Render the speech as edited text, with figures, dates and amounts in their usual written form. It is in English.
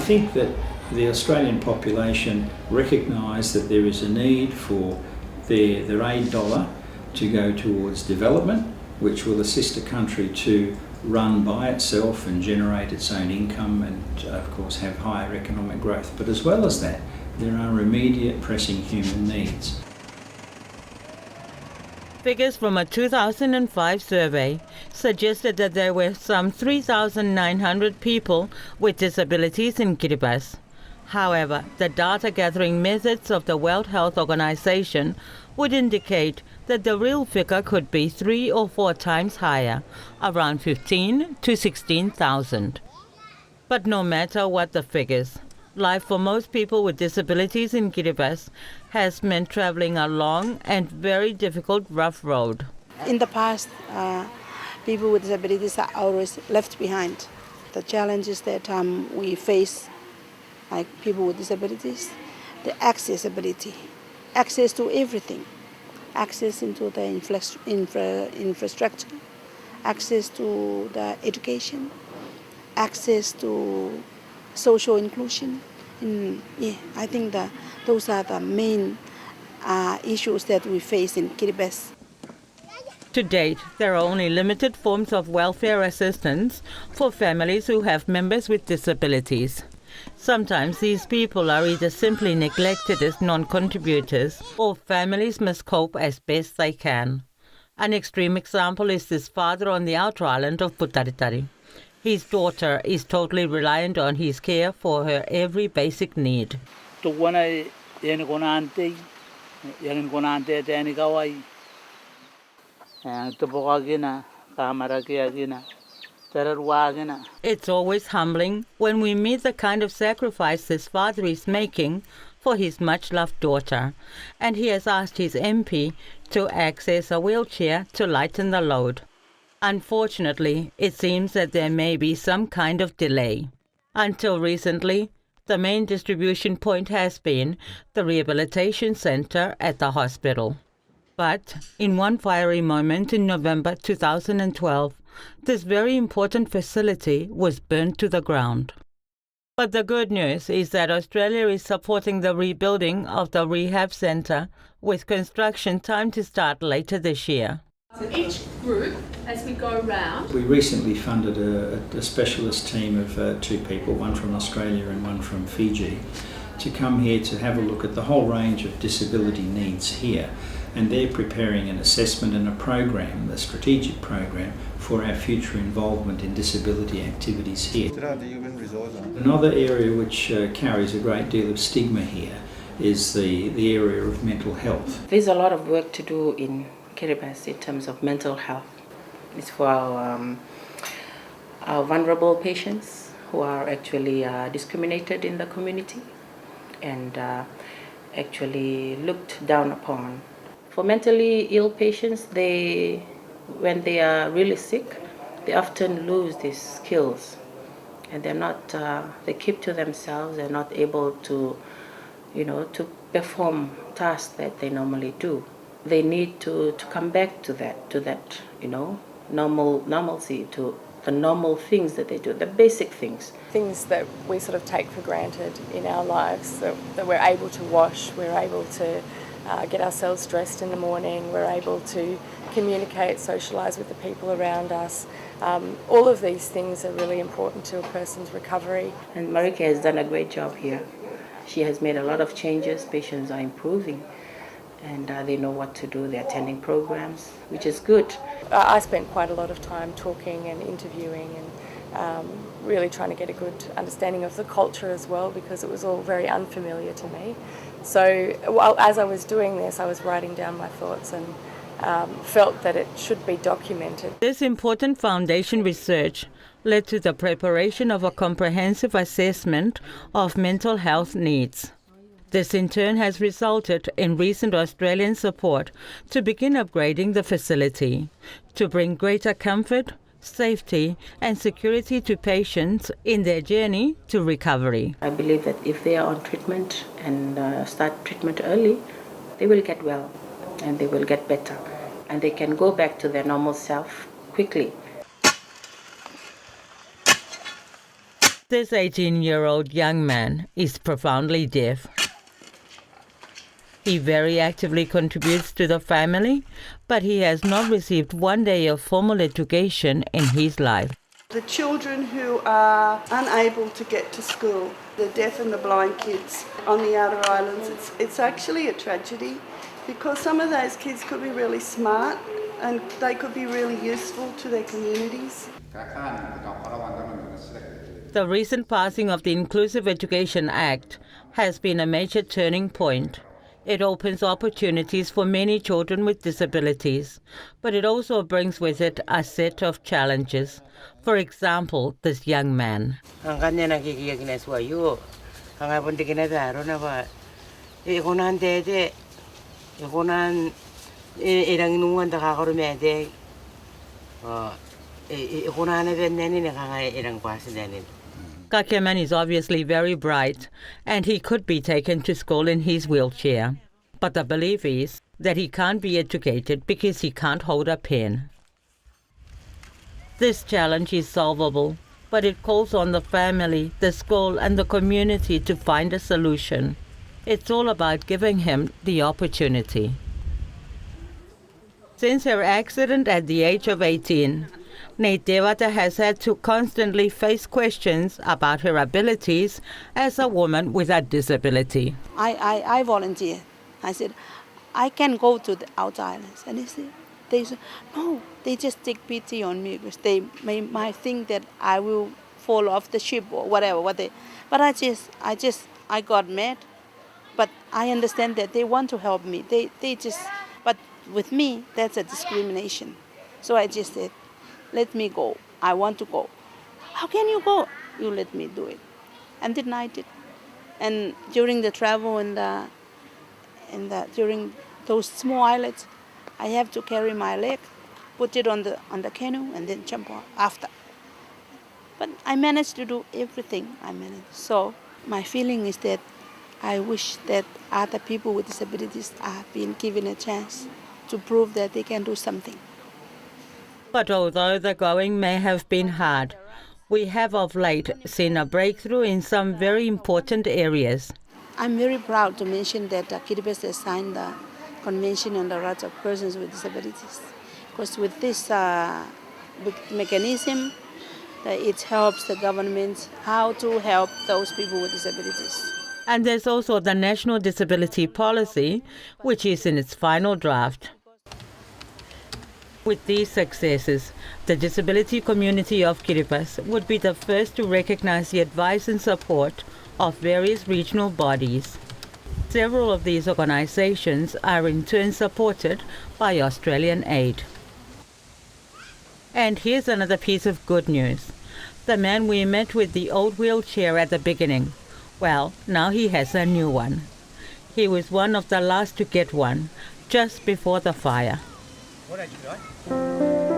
think that the Australian population recognise that there is a need for their aid dollar to go towards development, which will assist a country to run by itself and generate its own income and, of course, have higher economic growth. But as well as that, there are immediate pressing human needs. Figures from a 2005 survey suggested that there were some 3,900 people with disabilities in Kiribati. However, the data-gathering methods of the World Health Organization would indicate that the real figure could be 3 or 4 times higher, around 15 to 16,000. But no matter what the figures, life for most people with disabilities in Kiribati has meant traveling a long and very difficult rough road. In the past, people with disabilities are always left behind. The challenges that we face, like people with disabilities, the accessibility, access to everything, access into the infrastructure, access to the education, access to social inclusion. I think that those are the main issues that we face in Kiribati. To date, there are only limited forms of welfare assistance for families who have members with disabilities. Sometimes these people are either simply neglected as non-contributors or families must cope as best they can. An extreme example is this father on the outer island of Putaritari. His daughter is totally reliant on his care for her every basic need. It's always humbling when we meet the kind of sacrifice this father is making for his much-loved daughter, and he has asked his MP to access a wheelchair to lighten the load. Unfortunately, it seems that there may be some kind of delay. Until recently, the main distribution point has been the rehabilitation centre at the hospital. But in one fiery moment in November 2012, this very important facility was burnt to the ground. But the good news is that Australia is supporting the rebuilding of the rehab centre, with construction timed to start later this year. So each group, as we go round... We recently funded a specialist team of 2 people, one from Australia and one from Fiji, to come here to have a look at the whole range of disability needs here. And they're preparing an assessment and a program, a strategic program, for our future involvement in disability activities here. Another area which carries a great deal of stigma here is the area of mental health. There's a lot of work to do in Kiribati in terms of mental health. It's for our vulnerable patients who are actually discriminated in the community and actually looked down upon. For mentally ill patients, when they are really sick, they often lose these skills, and they keep to themselves. They're not able to, to perform tasks that they normally do. They need to come back to that, normalcy, to the normal things that they do, the basic things. Things that we sort of take for granted in our lives, that we're able to wash, we're able to get ourselves dressed in the morning, we're able to communicate, socialise with the people around us. All of these things are really important to a person's recovery. And Marika has done a great job here. She has made a lot of changes. Patients are improving and they know what to do. They're attending programs, which is good. I spent quite a lot of time talking and interviewing and really trying to get a good understanding of the culture as well, because it was all very unfamiliar to me. So as I was doing this, I was writing down my thoughts and felt that it should be documented. This important foundation research led to the preparation of a comprehensive assessment of mental health needs. This in turn has resulted in recent Australian support to begin upgrading the facility to bring greater comfort, safety and security to patients in their journey to recovery. I believe that if they are on treatment and start treatment early, they will get well and they will get better and they can go back to their normal self quickly. This 18-year-old young man is profoundly deaf. He very actively contributes to the family, but he has not received 1 day of formal education in his life. The children who are unable to get to school, the deaf and the blind kids on the outer islands, it's actually a tragedy because some of those kids could be really smart and they could be really useful to their communities. The recent passing of the Inclusive Education Act has been a major turning point. It opens opportunities for many children with disabilities, but it also brings with it a set of challenges. For example, this young man. Kakeman is obviously very bright, and he could be taken to school in his wheelchair. But the belief is that he can't be educated because he can't hold a pen. This challenge is solvable, but it calls on the family, the school, and the community to find a solution. It's all about giving him the opportunity. Since her accident at the age of 18, Neitewata has had to constantly face questions about her abilities as a woman with a disability. I volunteer. I said, I can go to the outer islands. And they said, no, they just take pity on me because they might think that I will fall off the ship or whatever. But I got mad. But I understand that they want to help me. But with me, that's a discrimination. So I just said, let me go. I want to go. How can you go? You let me do it. And then I did. And during the travel and during those small islets, I have to carry my leg, put it on the canoe, and then jump on after. But I managed to do everything. So my feeling is that I wish that other people with disabilities are being given a chance to prove that they can do something. But although the going may have been hard, we have of late seen a breakthrough in some very important areas. I'm very proud to mention that Kiribati has signed the Convention on the Rights of Persons with Disabilities. Because with this mechanism, it helps the government how to help those people with disabilities. And there's also the National Disability Policy, which is in its final draft. With these successes, the disability community of Kiribati would be the first to recognize the advice and support of various regional bodies. Several of these organizations are in turn supported by Australian aid. And here's another piece of good news. The man we met with the old wheelchair at the beginning, well, now he has a new one. He was one of the last to get one, just before the fire. What did you like?